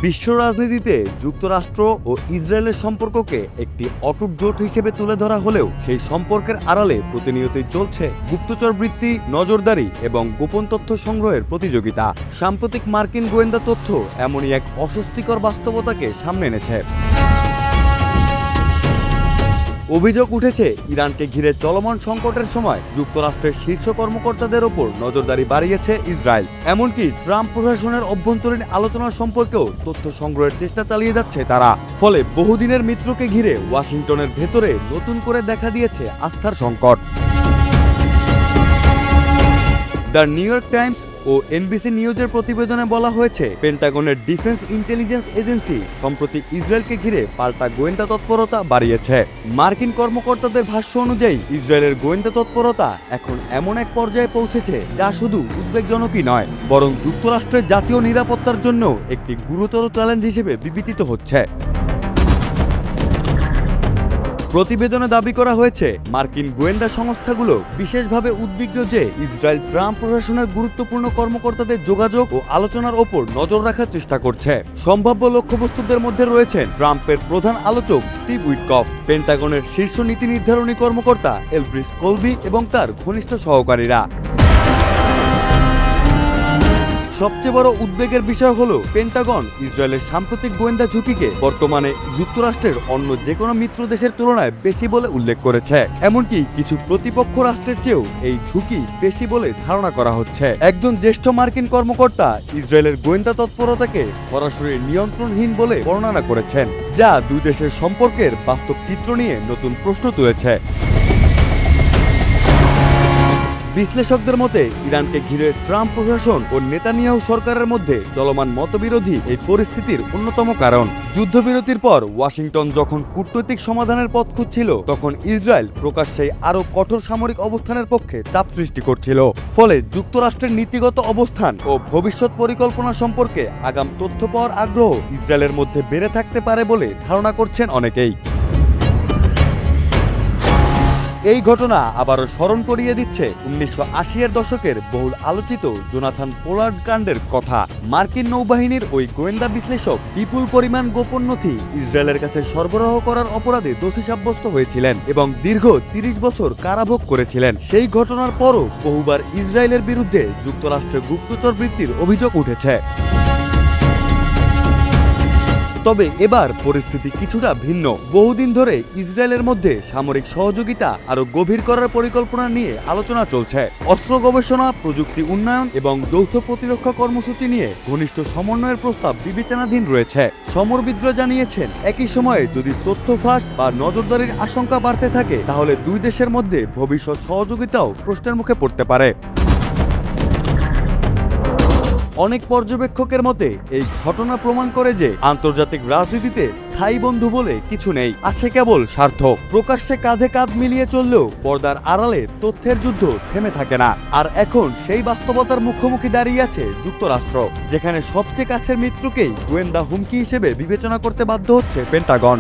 বিশ্ব রাজনীতিতে যুক্তরাষ্ট্র ও ইসরায়েলের সম্পর্ককে একটি অটুট জোট হিসেবে তুলে ধরা হলেও সেই সম্পর্কের আড়ালে প্রতিনিয়তই চলছে গুপ্তচর বৃত্তি, নজরদারি এবং গোপন তথ্য সংগ্রহের প্রতিযোগিতা। সাম্প্রতিক মার্কিন গোয়েন্দা তথ্য এমনই এক অস্বস্তিকর বাস্তবতাকে সামনে এনেছে। অভিযোগ উঠেছে, ইরানকে ঘিরে চলমান সংকটের সময় যুক্তরাষ্ট্রের শীর্ষ কর্মকর্তাদের ওপর নজরদারি বাড়িয়েছে ইসরায়েল। এমনকি ট্রাম্প প্রশাসনের অভ্যন্তরীণ আলোচনা সম্পর্কেও তথ্য সংগ্রহের চেষ্টা চালিয়ে যাচ্ছে তারা। ফলে বহুদিনের মিত্রকে ঘিরে ওয়াশিংটনের ভেতরে নতুন করে দেখা দিয়েছে আস্থার সংকট। দ্য নিউ ইয়র্ক টাইমস ও এনবিসি নিউজের প্রতিবেদনে বলা হয়েছে, পেন্টাগনের ডিফেন্স ইন্টেলিজেন্স এজেন্সি সম্প্রতি ইসরায়েলকে ঘিরে পাল্টা গোয়েন্দা তৎপরতা বাড়িয়েছে। মার্কিন কর্মকর্তাদের ভাষ্য অনুযায়ী ইসরায়েলের গোয়েন্দা তৎপরতা এখন এমন এক পর্যায়ে পৌঁছেছে যা শুধু উদ্বেগজনকই নয়, বরং যুক্তরাষ্ট্রের জাতীয় নিরাপত্তার জন্য একটি গুরুতর চ্যালেঞ্জ হিসেবে বিবেচিত হচ্ছে। প্রতিবেদনে দাবি করা হয়েছে, মার্কিন গোয়েন্দা সংস্থাগুলো বিশেষভাবে উদ্বিগ্ন যে ইসরায়েল ট্রাম্প প্রশাসনের গুরুত্বপূর্ণ কর্মকর্তাদের যোগাযোগ ও আলোচনার ওপর নজর রাখার চেষ্টা করছে। সম্ভাব্য লক্ষ্যবস্তুদের মধ্যে রয়েছেন ট্রাম্পের প্রধান আলোচক স্টিভ উইটকফ, পেন্টাগনের শীর্ষ নীতি নির্ধারণী কর্মকর্তা এলব্রিস কলবি এবং তার ঘনিষ্ঠ সহকারীরা। সবচেয়ে বড় উদ্বেগের বিষয় হলো, পেন্টাগন ইসরায়েলের সাম্প্রতিক গোয়েন্দা ঝুঁকিকে বর্তমানে যুক্তরাষ্ট্রের অন্য যে কোনো মিত্র দেশের তুলনায় বেশি বলে উল্লেখ করেছে। এমনকি কিছু প্রতিপক্ষ রাষ্ট্রের চেয়েও এই ঝুঁকি বেশি বলে ধারণা করা হচ্ছে। একজন জ্যেষ্ঠ মার্কিন কর্মকর্তা ইসরায়েলের গোয়েন্দা তৎপরতাকে সরাসরি নিয়ন্ত্রণহীন বলে বর্ণনা করেছেন, যা দুই দেশের সম্পর্কের বাস্তব চিত্র নিয়ে নতুন প্রশ্ন তুলেছে। বিশ্লেষকদের মতে, ইরানকে ঘিরে ট্রাম্প প্রশাসন ও নেতানিয়াহু সরকারের মধ্যে চলমান মতবিরোধী এই পরিস্থিতির অন্যতম কারণ। যুদ্ধবিরতির পর ওয়াশিংটন যখন কূটনৈতিক সমাধানের পথ খুঁজছিল, তখন ইসরায়েল প্রকাশ্যেই আরও কঠোর সামরিক অবস্থানের পক্ষে চাপ সৃষ্টি করছিল। ফলে যুক্তরাষ্ট্রের নীতিগত অবস্থান ও ভবিষ্যৎ পরিকল্পনা সম্পর্কে আগাম তথ্য পাওয়ার আগ্রহ ইসরায়েলের মধ্যে বেড়ে থাকতে পারে বলে ধারণা করছেন অনেকেই। এই ঘটনা আবারও স্মরণ করিয়ে দিচ্ছে 1980-এর দশকের বহুল আলোচিত জোনাথন পোলার্ড কাণ্ডের কথা। মার্কিন নৌবাহিনীর ওই গোয়েন্দা বিশ্লেষক বিপুল পরিমাণ গোপন নথি ইসরায়েলের কাছে সরবরাহ করার অপরাধে দোষী সাব্যস্ত হয়েছিলেন এবং দীর্ঘ 30 বছর কারাভোগ করেছিলেন। সেই ঘটনার পরও বহুবার ইসরায়েলের বিরুদ্ধে যুক্তরাষ্ট্রে গুপ্তচর বৃত্তির অভিযোগ উঠেছে। তবে এবার পরিস্থিতি কিছুটা ভিন্ন। বহুদিন ধরে ইসরায়েলের মধ্যে সামরিক সহযোগিতা আরও গভীর করার পরিকল্পনা নিয়ে আলোচনা চলছে। অস্ত্র গবেষণা, প্রযুক্তি উন্নয়ন এবং যৌথ প্রতিরক্ষা কর্মসূচি নিয়ে ঘনিষ্ঠ সমন্বয়ের প্রস্তাব বিবেচনাধীন রয়েছে। সমরবিদরা জানিয়েছেন, একই সময়ে যদি তথ্য ফাঁস বা নজরদারির আশঙ্কা বাড়তে থাকে, তাহলে দুই দেশের মধ্যে ভবিষ্যৎ সহযোগিতাও প্রশ্নের মুখে পড়তে পারে। অনেক পর্যবেক্ষকের মতে, এই ঘটনা প্রমাণ করে যে আন্তর্জাতিক রাজনীতিতে স্থায়ী বন্ধু বলে কিছু নেই, আছে কেবল স্বার্থ। প্রকাশ্যে কাঁধে কাঁধ মিলিয়ে চললেও পর্দার আড়ালে তথ্যের যুদ্ধ থেমে থাকে না। আর এখন সেই বাস্তবতার মুখোমুখি দাঁড়িয়ে আছে যুক্তরাষ্ট্র, যেখানে সবচেয়ে কাছের মিত্রকেই গোয়েন্দা হুমকি হিসেবে বিবেচনা করতে বাধ্য হচ্ছে পেন্টাগন।